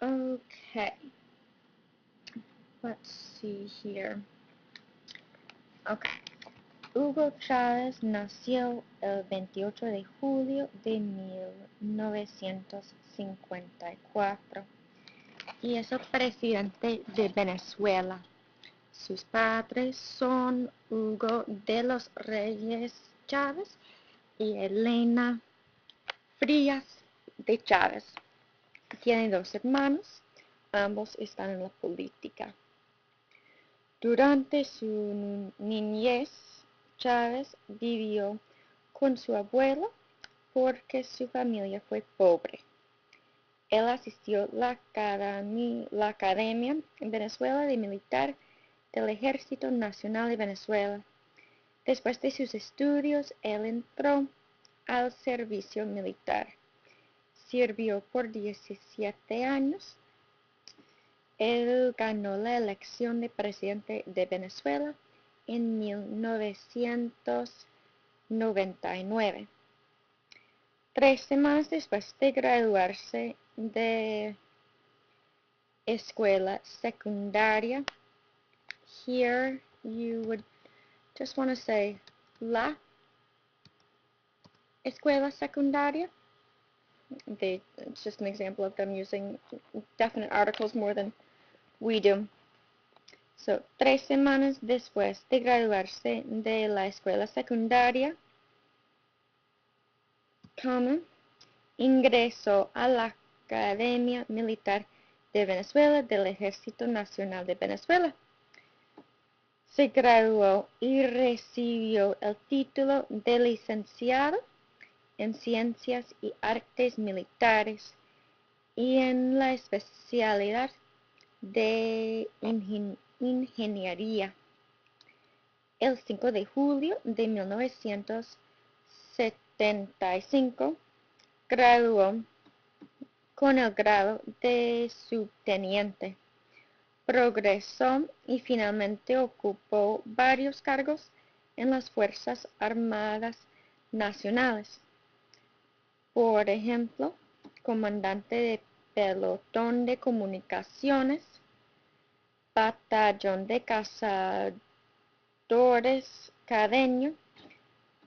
Okay, let's see here. Okay, Hugo Chávez nació el 28 de julio de 1954 y es el presidente de Venezuela. Sus padres son Hugo de los Reyes Chávez y Elena Frías de Chávez. Tiene dos hermanos, ambos están en la política. Durante su niñez, Chávez vivió con su abuelo porque su familia fue pobre. Él asistió a la Academia en Venezuela de Militar del Ejército Nacional de Venezuela. Después de sus estudios, él entró al servicio militar. Sirvió por 17 años. Él ganó la elección de presidente de Venezuela en 1999. 3 semanas después de graduarse de escuela secundaria, here you would just want to say la escuela secundaria. It's just an example of them using definite articles more than we do. So, 3 semanas después de graduarse de la escuela secundaria, ingresó a la Academia Militar de Venezuela del Ejército Nacional de Venezuela. Se graduó y recibió el título de licenciado en Ciencias y Artes Militares y en la especialidad de Ingeniería. El 5 de julio de 1975 graduó con el grado de subteniente. Progresó y finalmente ocupó varios cargos en las Fuerzas Armadas Nacionales. Por ejemplo, comandante de pelotón de comunicaciones, batallón de cazadores Cadeño,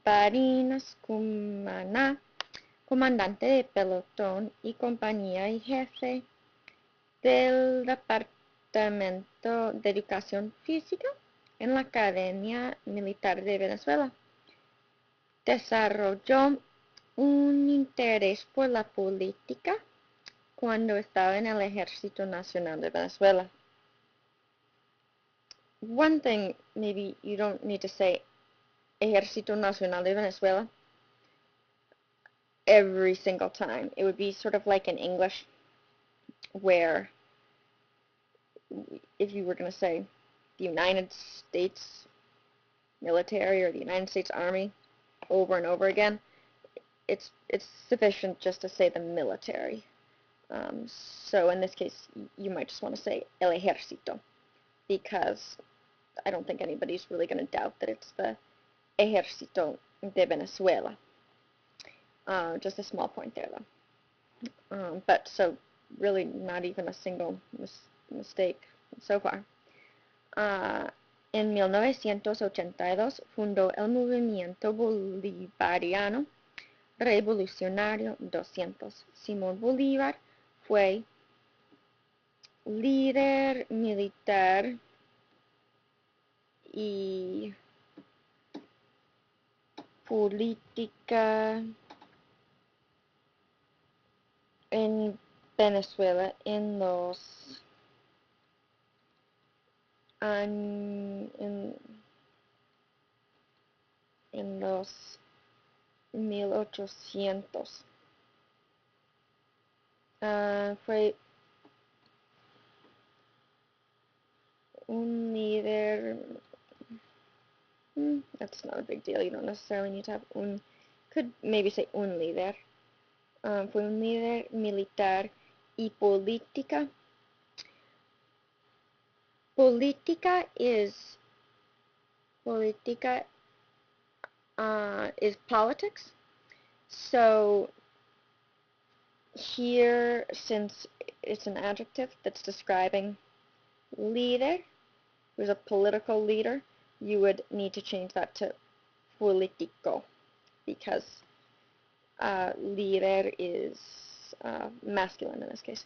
Barinas, Cumaná, comandante de pelotón y compañía y jefe del Departamento de Educación Física en la Academia Militar de Venezuela. Desarrolló un interés por la política cuando estaba en el Ejército Nacional de Venezuela. One thing, maybe you don't need to say Ejército Nacional de Venezuela every single time. It would be sort of like in English, where if you were going to say the United States military or the United States Army over and over again, it's sufficient just to say the military. So in this case, you might just want to say el ejército, because I don't think anybody's really going to doubt that it's the Ejército de Venezuela. Just a small point there, though. But so really not even a single mistake so far. En 1982 fundó el movimiento bolivariano revolucionario 200. Simón Bolívar fue líder militar y política en Venezuela en los en los 1800. Fue un líder. That's not a big deal. You don't necessarily need to have un. Could maybe say un líder. Fue un líder militar y política. Política is politics. So here, since it's an adjective that's describing líder, who's a political leader, you would need to change that to político, because líder is masculine in this case.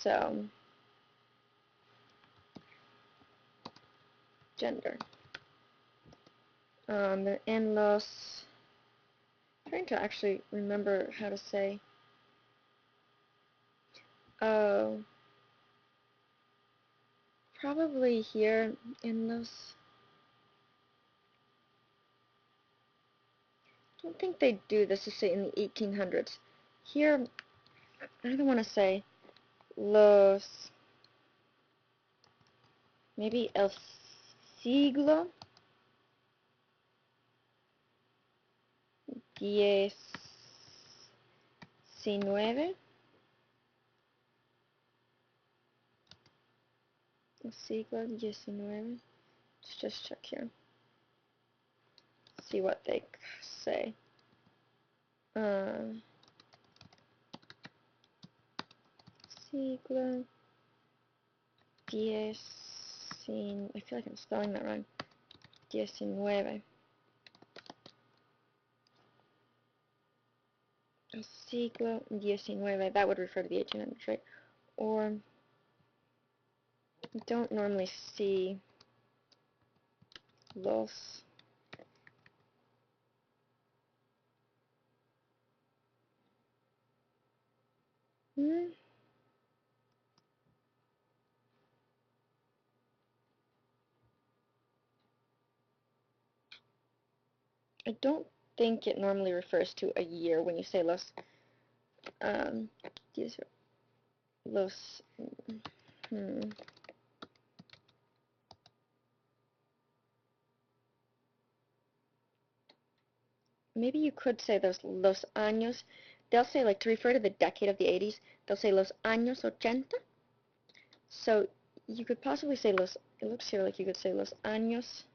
So, gender. En los, I'm trying to actually remember how to say, probably here in los, I don't think they do this to say in the 1800s. Here, I don't want to say los, maybe el siglo XIX. El siglo XIX. Let's just check here. See what they say. Siglo XIX. I feel like I'm spelling that wrong. XIX. El siglo XIX. That would refer to the 1800s, right? Or I don't normally see los. I don't think it normally refers to a year when you say los. These are los. Maybe you could say those los años. They'll say, like, to refer to the decade of the 80s, they'll say los años 80. So you could possibly say los, it looks here like you could say los años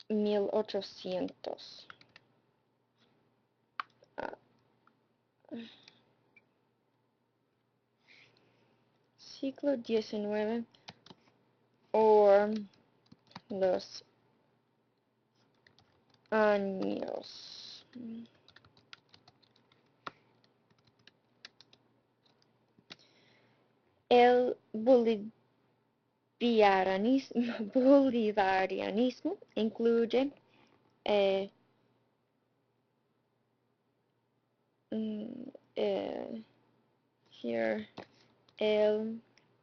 1800. Siglo XIX or los años. El bolivarianismo incluye here el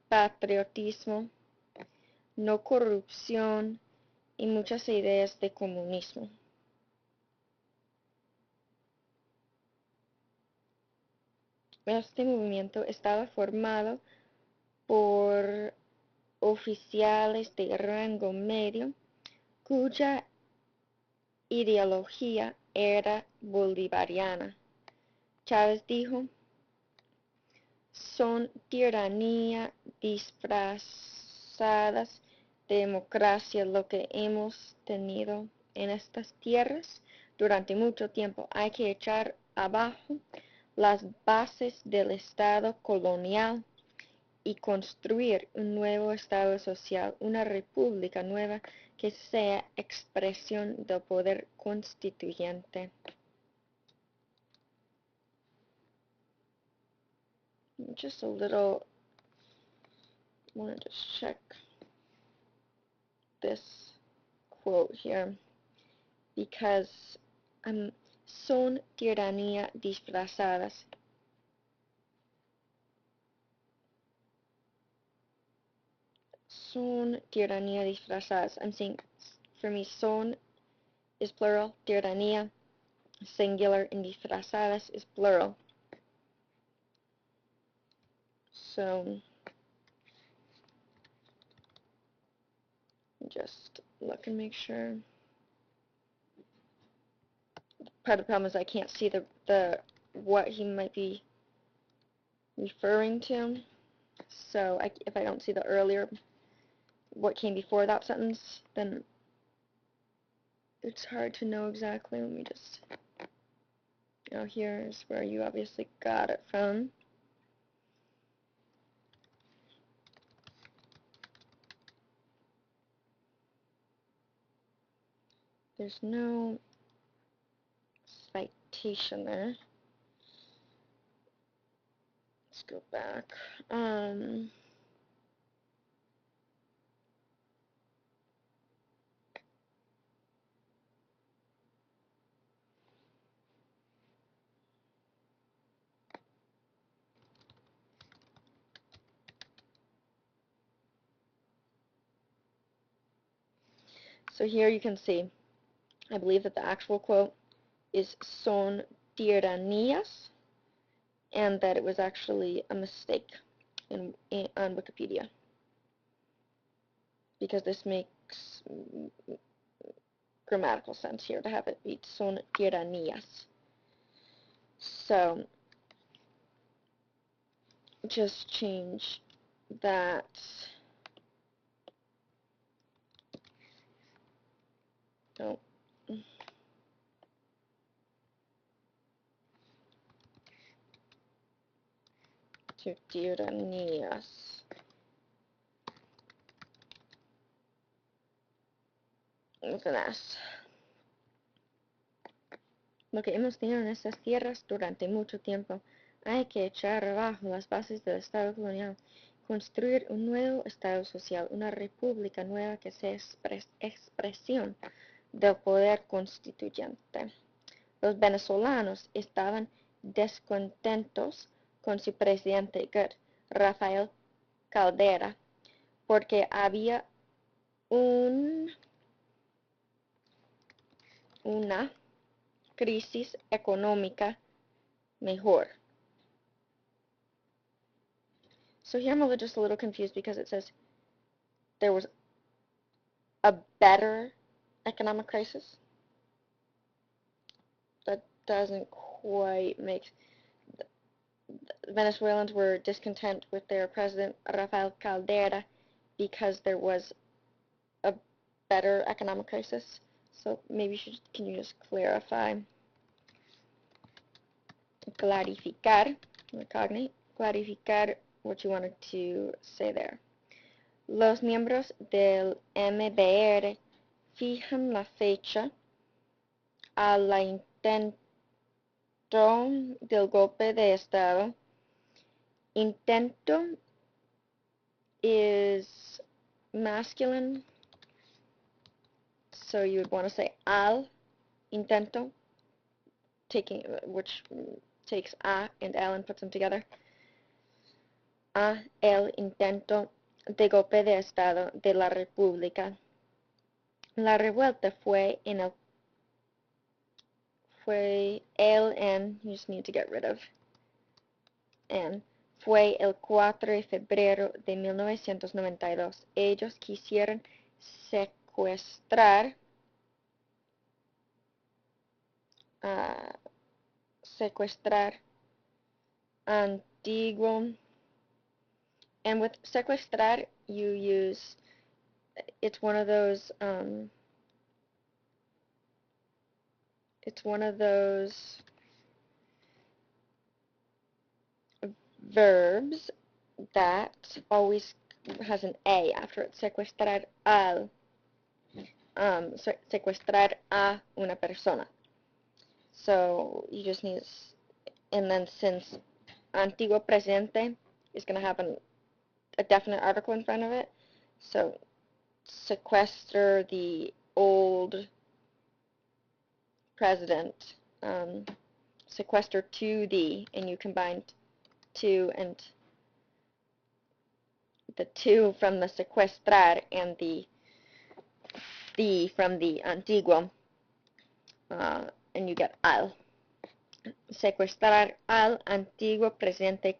patriotismo, no corrupción y muchas ideas de comunismo. Este movimiento estaba formado por oficiales de rango medio cuya ideología era bolivariana. Chávez dijo, son tiranía disfrazadas de democracia lo que hemos tenido en estas tierras durante mucho tiempo. Hay que echar abajo las bases del Estado colonial y construir un nuevo Estado social, una república nueva que sea expresión del poder constituyente. Just a little, I want to just check this quote here, because son tiranía disfrazadas. Son tiranía disfrazadas. I'm saying, for me, son is plural, tiranía singular, and disfrazadas is plural. So, just look and make sure. Part of the problem is I can't see the what he might be referring to. So if I don't see the earlier, what came before that sentence, then it's hard to know exactly. Let me just, Now here's where you obviously got it from. There's no citation there. Let's go back. So here you can see, I believe that the actual quote is son tiranías, and that it was actually a mistake on Wikipedia, because this makes grammatical sense here to have it be son tiranías. So just change that to tiranías. With an S. Lo que hemos tenido en estas tierras durante mucho tiempo, hay que echar abajo las bases del Estado colonial, construir un nuevo Estado social, una república nueva que sea expresión del poder constituyente. Los venezolanos estaban descontentos con su presidente Rafael Caldera, porque había una crisis económica mejor. So here I'm just a little confused because it says there was a better economic crisis. That doesn't quite make... Venezuelans were discontent with their president, Rafael Caldera, because there was a better economic crisis. So maybe can you just clarify? Clarificar, clarificar what you wanted to say there. Los miembros del MBR fijan la fecha a la intento del golpe de Estado. Intento is masculine, so you would want to say al intento, which takes a and el and puts them together. A el intento de golpe de Estado de la República. La revuelta fue el en, you just need to get rid of en, fue el 4 de febrero de 1992. Ellos quisieron secuestrar antiguo, and with secuestrar you use, it's one of those verbs that always has an A after it. Secuestrar secuestrar a una persona. So you just need, and then since antiguo presente is going to have a definite article in front of it, so sequester the old president, sequester to the, and you combined to and the to from the secuestrar and the from the antiguo, and you get al. Secuestrar al antiguo presidente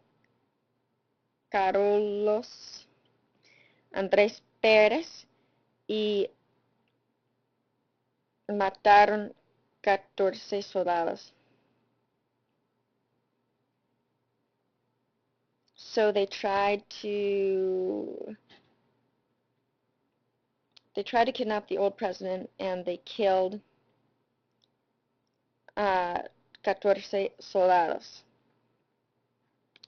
Carlos Andrés Pérez y mataron 14 soldados. So they tried to kidnap the old president, and they killed 14 soldados.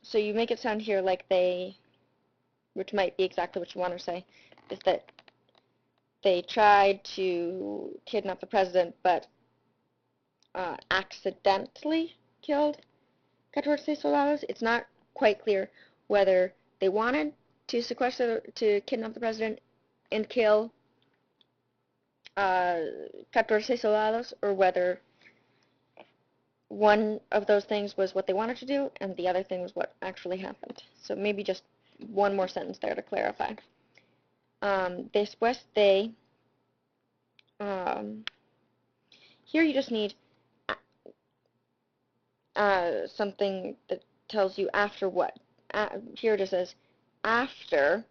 So you make it sound here like they, which might be exactly what you want to say, is that they tried to kidnap the president, but accidentally killed 14 soldados. It's not quite clear whether they wanted to kidnap the president and kill 14 soldados, or whether one of those things was what they wanted to do and the other thing was what actually happened. So maybe just one more sentence there to clarify. Después de, here you just need something that tells you after what. Here it just says after,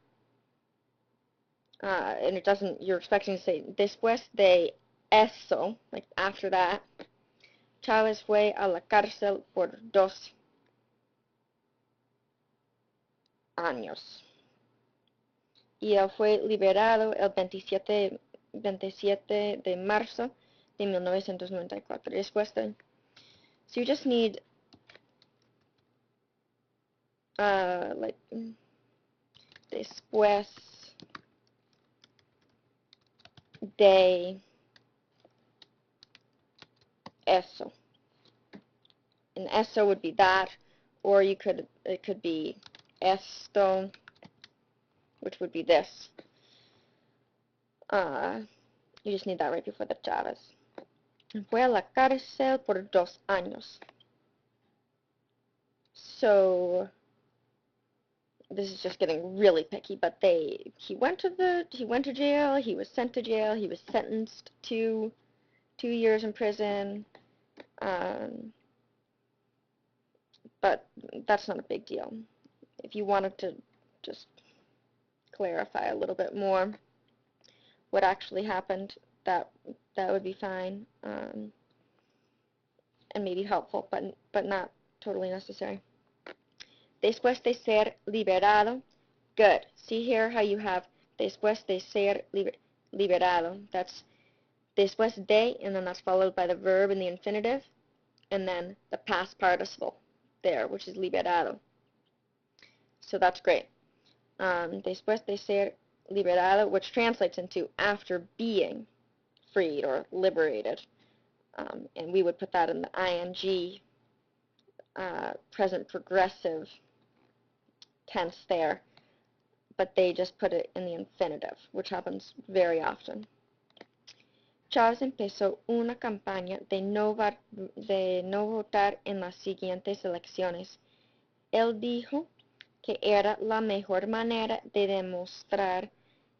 and it doesn't, you're expecting to say después de eso, like after that. Chávez fue a la cárcel por 2 años. Y él fue liberado el 27 de marzo de 1994. Después de, so you just need like después de eso. And eso would be that, or it could be esto, which would be this. You just need that right before the Chávez. Fue a la cárcel por 2 años. So this is just getting really picky, but he went to jail, he was sent to jail, he was sentenced to 2 years in prison. But that's not a big deal. If you wanted to just clarify a little bit more what actually happened, that would be fine, and maybe helpful, but not totally necessary. Después de ser liberado, good. See here how you have después de ser liberado. That's después de, and then that's followed by the verb in the infinitive, and then the past participle there, which is liberado. So that's great. Después de ser liberado, which translates into after being freed or liberated. And we would put that in the ing, present progressive tense there, but they just put it in the infinitive, which happens very often. Chávez empezó una campaña de no votar en las siguientes elecciones. Él dijo que era la mejor manera de demostrar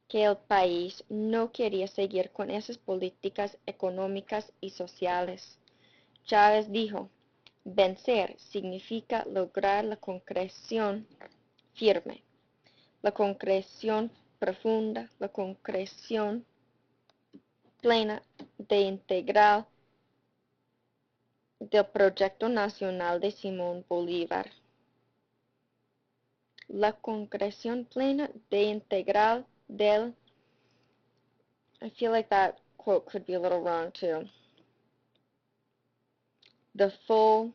que el país no quería seguir con esas políticas económicas y sociales. Chávez dijo, vencer significa lograr la concreción firme, la concreción profunda, la concreción plena de integral del proyecto nacional de Simón Bolívar. La concreción plena de integral del, I feel like that quote could be a little wrong too. The full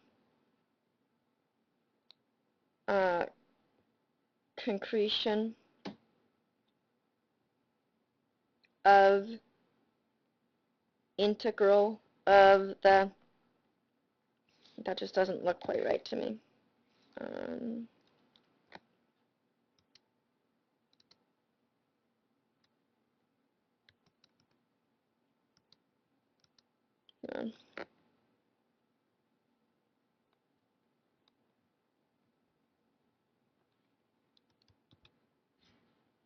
concretion of integral of the, that just doesn't look quite right to me.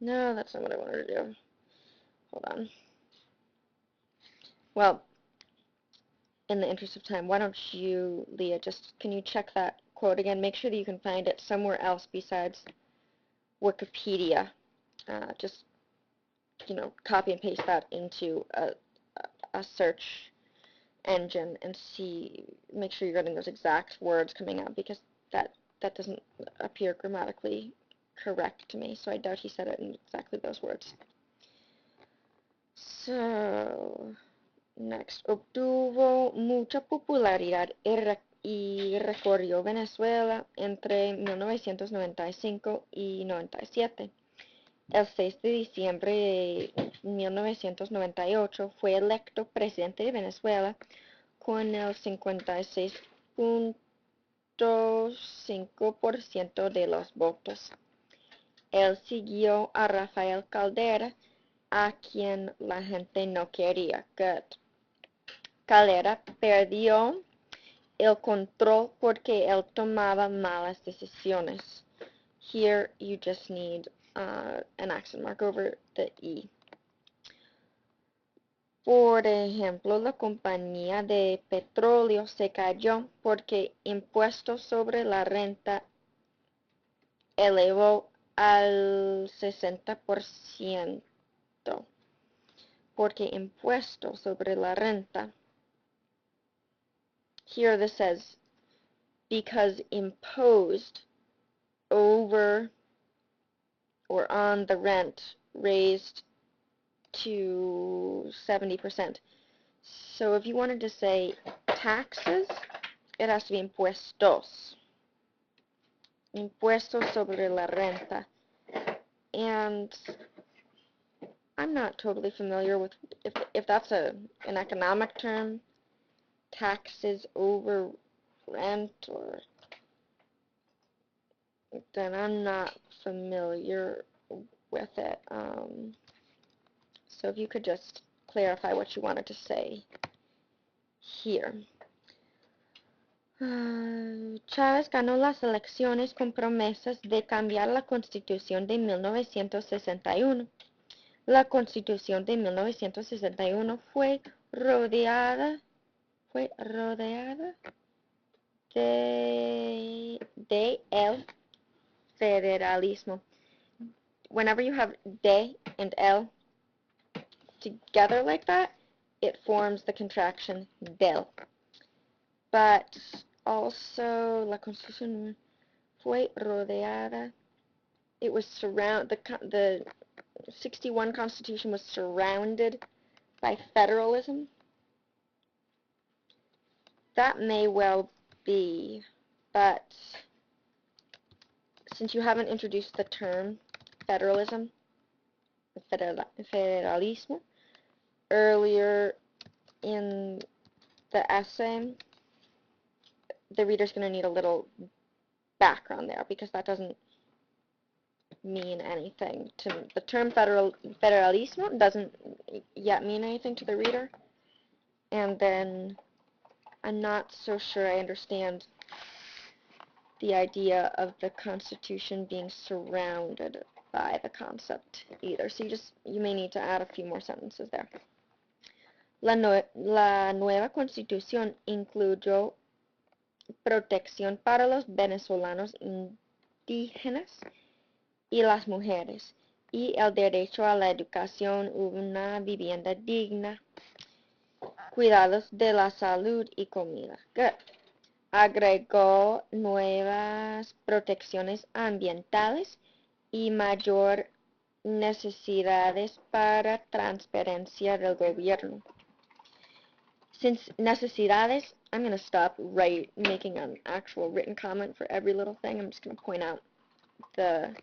No, that's not what I wanted to do. Hold on. Well, in the interest of time, why don't you, Leah, can you check that quote again? Make sure that you can find it somewhere else besides Wikipedia. Just, copy and paste that into a search engine and make sure you're getting those exact words coming out, because that doesn't appear grammatically correct to me, so I doubt he said it in exactly those words. So, next, obtuvo mucha popularidad y recorrió Venezuela entre 1995 y 97. El 6 de diciembre de 1998 fue electo presidente de Venezuela con el 56.5% de los votos. Él siguió a Rafael Caldera, a quien la gente no quería. Caldera perdió el control porque él tomaba malas decisiones. Here you just need an accent mark over the E. Por ejemplo, la compañía de petróleo se cayó porque impuestos sobre la renta elevó al 60%. Porque impuestos sobre la renta. Here this says, because imposed over or on the rent raised to 70%. So if you wanted to say taxes, it has to be impuestos. Impuestos sobre la renta. And I'm not totally familiar with if that's an economic term, taxes over rent, or then I'm not familiar with it. So if you could just clarify what you wanted to say here. Chávez ganó las elecciones con promesas de cambiar la Constitución de 1961. La Constitución de 1961 fue rodeada de el federalismo. Whenever you have de and el together like that, it forms the contraction del. But also, la Constitución fue rodeada. It was the 61 Constitution was surrounded by federalism. That may well be, but since you haven't introduced the term federalism, federalismo, earlier in the essay, the reader's going to need a little background there because that doesn't mean anything to the term federalismo doesn't yet mean anything to the reader. And then I'm not so sure I understand the idea of the Constitution being surrounded by the concept either. So you may need to add a few more sentences there. La nueva Constitución incluyó protección para los venezolanos indígenas y las mujeres, y el derecho a la educación, una vivienda digna, cuidados de la salud y comida. Good. Agregó nuevas protecciones ambientales y mayor necesidades para transparencia del gobierno. Since necesidades, I'm going to stop making an actual written comment for every little thing. I'm just going to point out the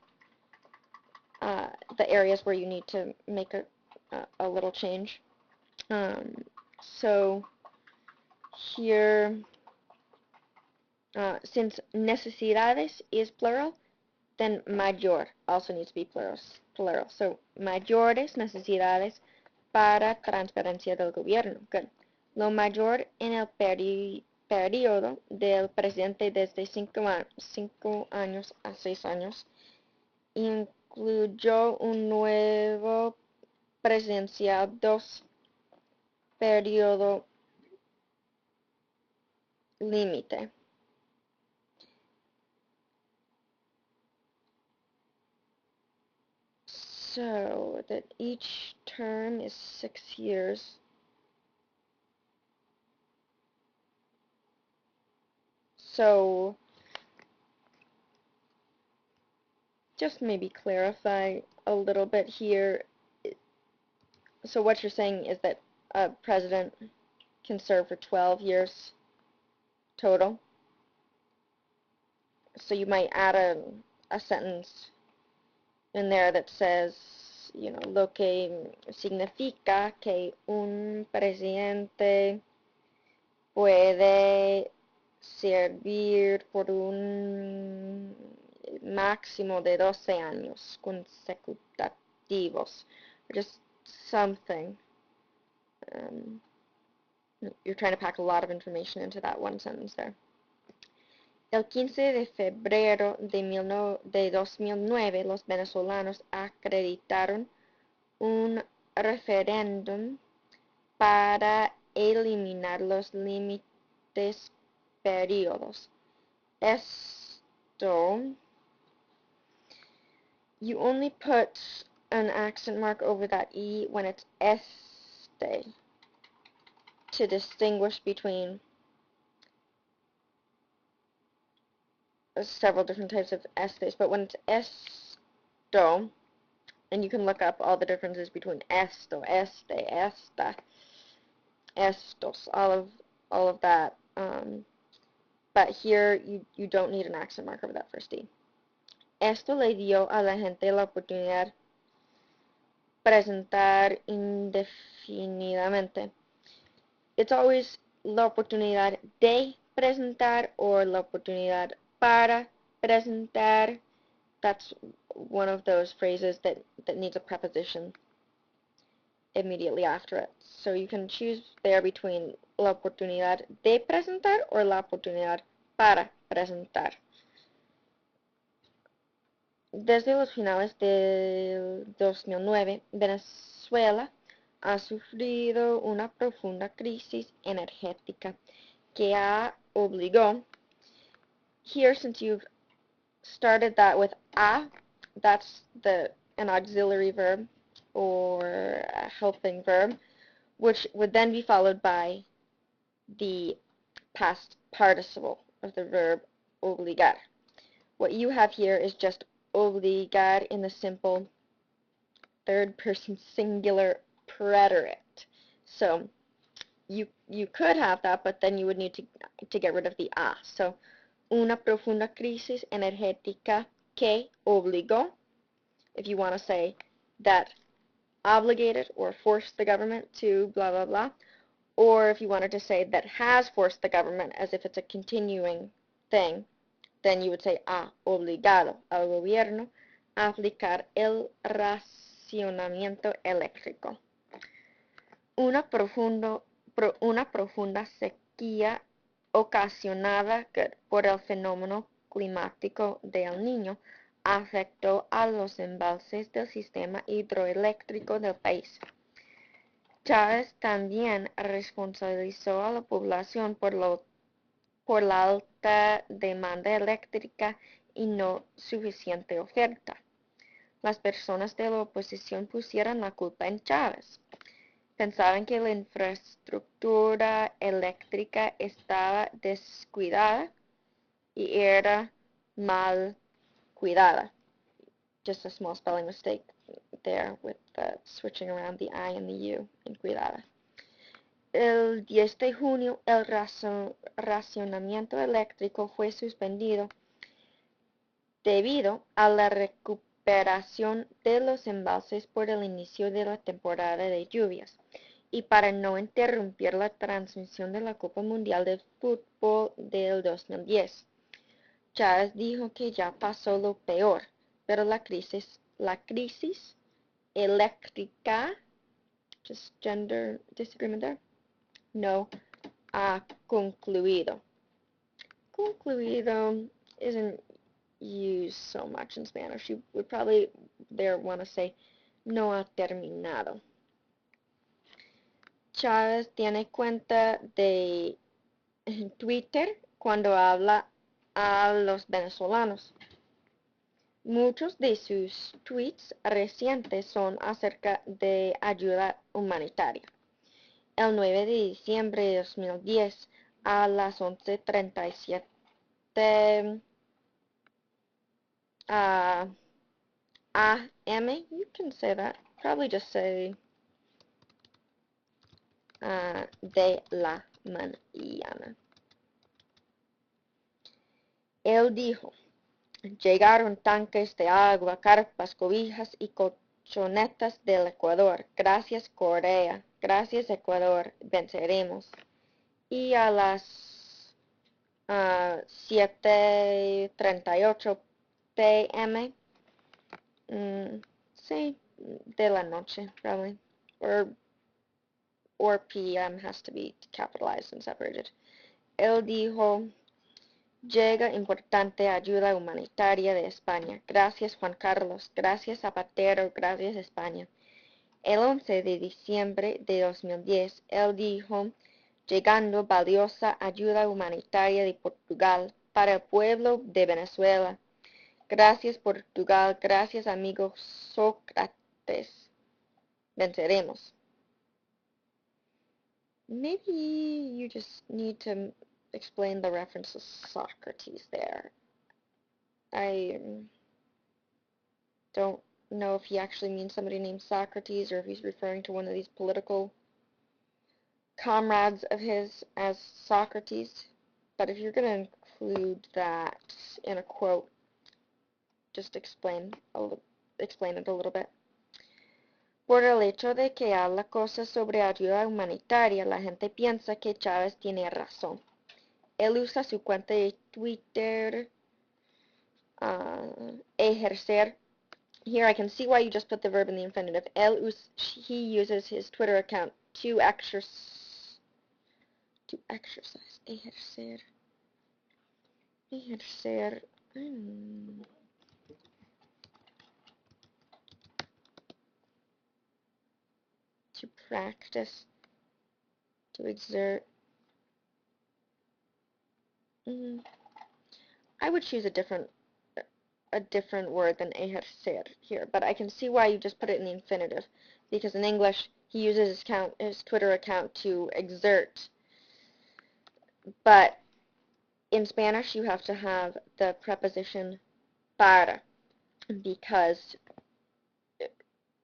areas where you need to make a little change. So here, since necesidades is plural, then mayor also needs to be plural. So mayores necesidades para transparencia del gobierno. Good. Lo mayor en el periodo del presidente desde 5 años a 6 años incluyó un nuevo presidencial 2 periodo límite. So that each term is 6 years. So just maybe clarify a little bit here. So what you're saying is that a president can serve for 12 years total? So you might add a sentence in there that says, lo que significa que un presidente puede servir por un máximo de 12 años consecutivos. Just something. You're trying to pack a lot of information into that one sentence there. El 15 de febrero de 2009, los venezolanos acreditaron un referéndum para eliminar los límites periodos. Esto, you only put an accent mark over that E when it's este, to distinguish between several different types of estes, but when it's esto, and you can look up all the differences between esto, este, esta, estos, all of that, but here you don't need an accent mark over that first E. Esto le dio a la gente la oportunidad presentar indefinidamente. It's always la oportunidad de presentar or la oportunidad para presentar. That's one of those phrases that needs a preposition immediately after it. So you can choose there between la oportunidad de presentar or la oportunidad para presentar. Desde los finales del 2009, Venezuela ha sufrido una profunda crisis energética que ha obligado. Here, since you've started that with a, that's an auxiliary verb or a helping verb, which would then be followed by the past participle of the verb obligar. What you have here is just obligar in the simple third person singular preterite. So you could have that, but then you would need to get rid of the a. So una profunda crisis energética que obligó, if you want to say that obligated or forced the government to blah blah blah, or if you wanted to say that has forced the government as if it's a continuing thing, then you would say ha obligado al gobierno a aplicar el racionamiento eléctrico. Una profunda sequía ocasionada por el fenómeno climático de El Niño afectó a los embalses del sistema hidroeléctrico del país. Chávez también responsabilizó a la población por la alta demanda eléctrica y no suficiente oferta. Las personas de la oposición pusieron la culpa en Chávez. Pensaban que la infraestructura eléctrica estaba descuidada y era mal cuidada. Just a small spelling mistake there with switching around the I and the U in cuidada. El 10 de junio, el racionamiento eléctrico fue suspendido debido a la recuperación de los embalses por el inicio de la temporada de lluvias y para no interrumpir la transmisión de la Copa Mundial de Fútbol del 2010. Chávez dijo que ya pasó lo peor, pero la crisis eléctrica, just gender disagreement there, no ha concluido. Concluido isn't used so much in Spanish. You would probably there want to say no ha terminado. Chávez tiene cuenta de Twitter cuando habla a los venezolanos. Muchos de sus tweets recientes son acerca de ayuda humanitaria. El 9 de diciembre de 2010 a las 11:37 a.m. You can say that. Probably just say de la mañana. El Él dijo, llegaron tanques de agua, carpas, cobijas y colchonetas del Ecuador. Gracias Corea, gracias Ecuador, venceremos. Y a las 7:38 p.m. Sí, de la noche, probably. Or p.m. has to be capitalized and separated. Él dijo, llega importante ayuda humanitaria de España. Gracias Juan Carlos, gracias Zapatero, gracias España. El 11 de diciembre de 2010, él dijo, llegando valiosa ayuda humanitaria de Portugal para el pueblo de Venezuela. Gracias Portugal, gracias amigo Sócrates. Venceremos. Maybe you just need to explain the reference to Socrates there. I don't know if he actually means somebody named Socrates or if he's referring to one of these political comrades of his as Socrates. But if you're going to include that in a quote, just explain it a little bit. Por el hecho de que habla cosas sobre ayuda humanitaria, la gente piensa que Chávez tiene razón. Él usa su cuenta de Twitter, ejercer. Here I can see why you just put the verb in the infinitive. He uses his Twitter account to exercise. Ejercer. To practice. To exert. I would choose a different word than ejercer here, but I can see why you just put it in the infinitive, because in English he uses his Twitter account to exert, but in Spanish you have to have the preposition para, because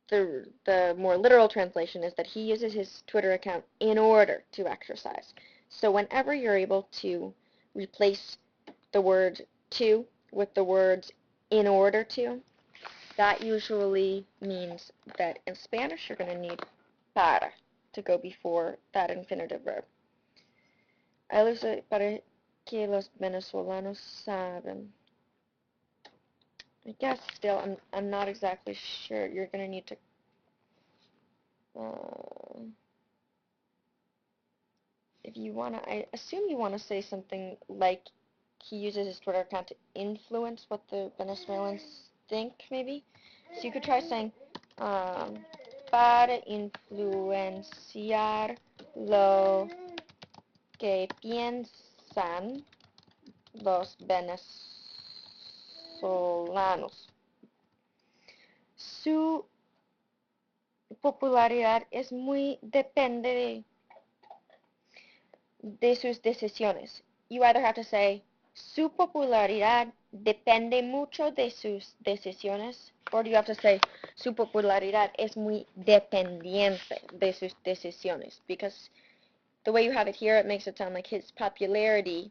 the more literal translation is that he uses his Twitter account in order to exercise. So whenever you're able to replace the word to with the words in order to, that usually means that in Spanish you're going to need para to go before that infinitive verb. I lo sé para que los venezolanos saben. I guess still I'm not exactly sure. You're going to need to if you want to, I assume you want to say something like he uses his Twitter account to influence what the Venezuelans think, maybe. So you could try saying, para influenciar lo que piensan los venezolanos. Su popularidad es muy depende de sus decisiones. You either have to say, su popularidad depende mucho de sus decisiones, or you have to say, su popularidad es muy dependiente de sus decisiones, because the way you have it here, it makes it sound like his popularity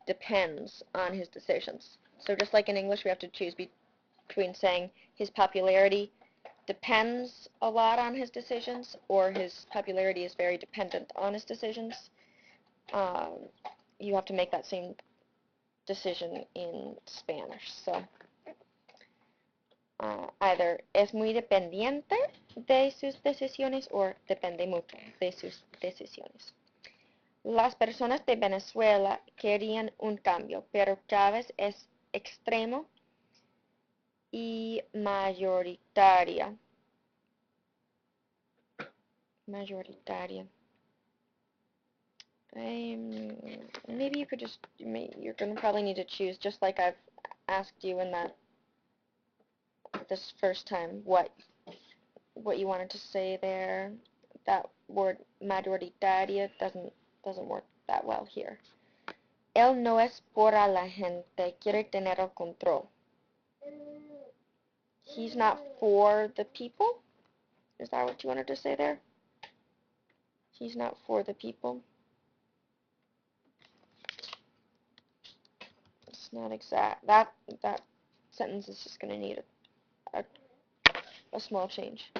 depends on his decisions. So just like in English, we have to choose between saying his popularity depends a lot on his decisions, or his popularity is very dependent on his decisions. You have to make that same decision in Spanish. So either es muy dependiente de sus decisiones or depende mucho de sus decisiones. Las personas de Venezuela querían un cambio, pero Chávez es extremo y mayoritaria. Maybe you could just, you're going to probably need to choose, just like I've asked you in this first time, what you wanted to say there. That word mayoritaria doesn't work that well here. Él no es por la gente, quiere tener el control. He's not for the people? Is that what you wanted to say there? He's not for the people. Not exact. That sentence is just going to need a small change.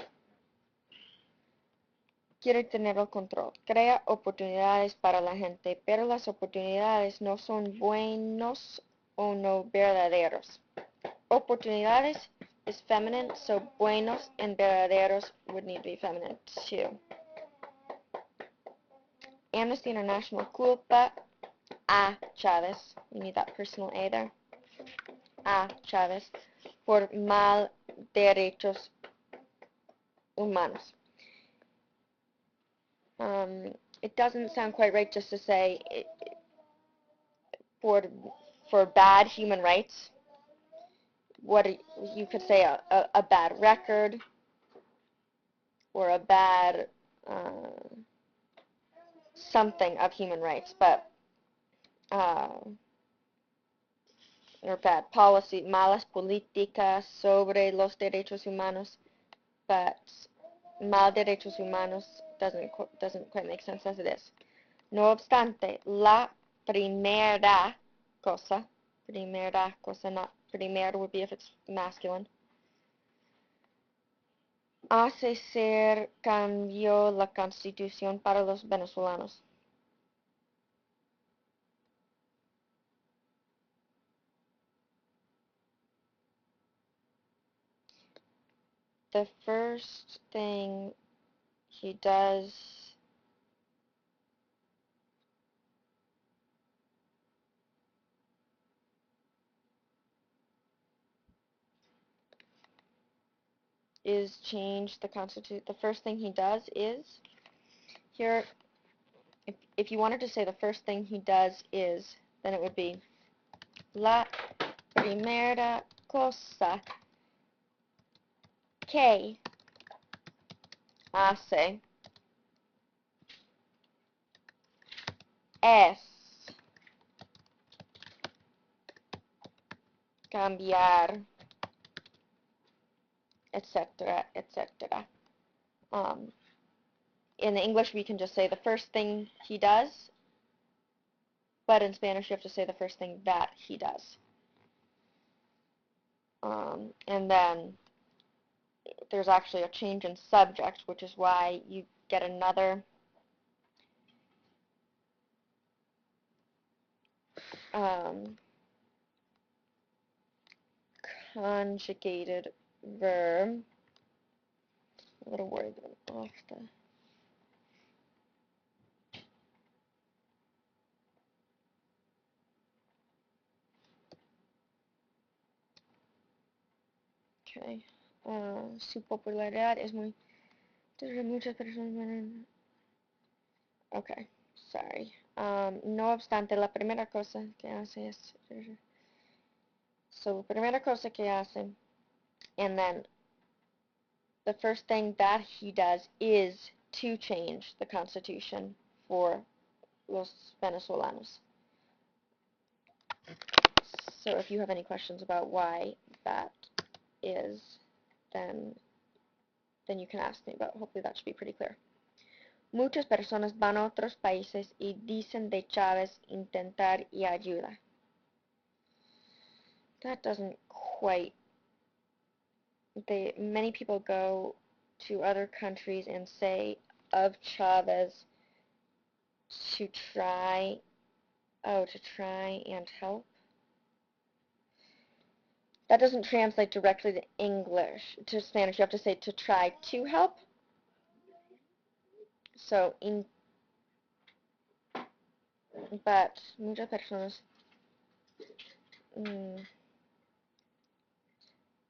Quiere tener el control. Crea oportunidades para la gente, pero las oportunidades no son buenos o no verdaderos. Oportunidades is feminine, so buenos and verdaderos would need to be feminine too. Amnesty International culpa a Chávez. We need that personal A there. A Chávez por mal derechos humanos. It doesn't sound quite right just to say for bad human rights. What you could say a bad record or a bad something of human rights, but or bad policy, malas políticas sobre los derechos humanos, but mal derechos humanos doesn't quite make sense as it is. No obstante, la primera cosa, not primer would be if it's masculine, hace ser cambió la constitución para los venezolanos. The first thing he does is change the Constitution. The first thing he does is, here, if you wanted to say the first thing he does is, then it would be la primera cosa que hace es cambiar, etc., etc. In the English, we can just say the first thing he does, but in Spanish, you have to say the first thing that he does. And then there's actually a change in subject, which is why you get another conjugated verb. A little worried that I'm off the... Okay. Su popularidad es muy... Muchas personas... Okay, sorry. No obstante, la primera cosa que hace es... So, la primera cosa que hace, and then the first thing that he does is to change the Constitution for los venezolanos. So if you have any questions about why that is, then you can ask me, but hopefully that should be pretty clear. Muchas personas van a otros países y dicen de Chávez intentar y ayuda. That doesn't quite... Many people go to other countries and say of Chávez to try and help. That doesn't translate directly to English, to Spanish. You have to say to try to help. So, but muchas personas,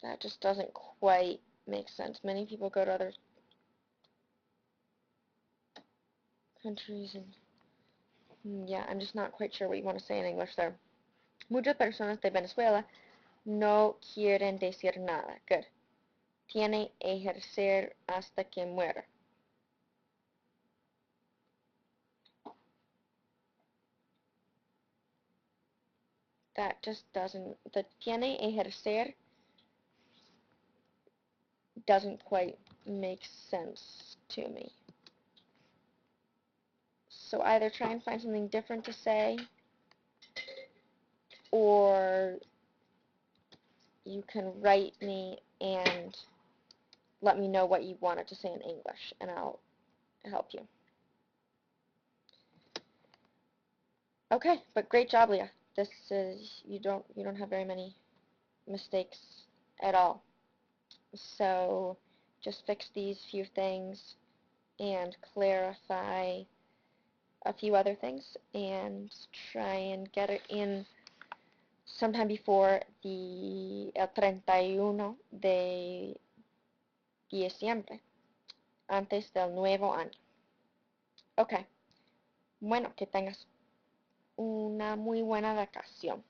that just doesn't quite make sense. Many people go to other countries and, yeah, I'm just not quite sure what you want to say in English there. Muchas personas de Venezuela no quieren decir nada. Good. Tiene ejercer hasta que muera. That just doesn't, the tiene ejercer doesn't quite make sense to me. So either try and find something different to say, or you can write me and let me know what you wanted to say in English, and I'll help you. Okay, but great job, Leah. This is you don't have very many mistakes at all. So just fix these few things and clarify a few other things and try and get it in sometime before el 31 de diciembre, antes del nuevo año. Ok, bueno, que tengas una muy buena vacación.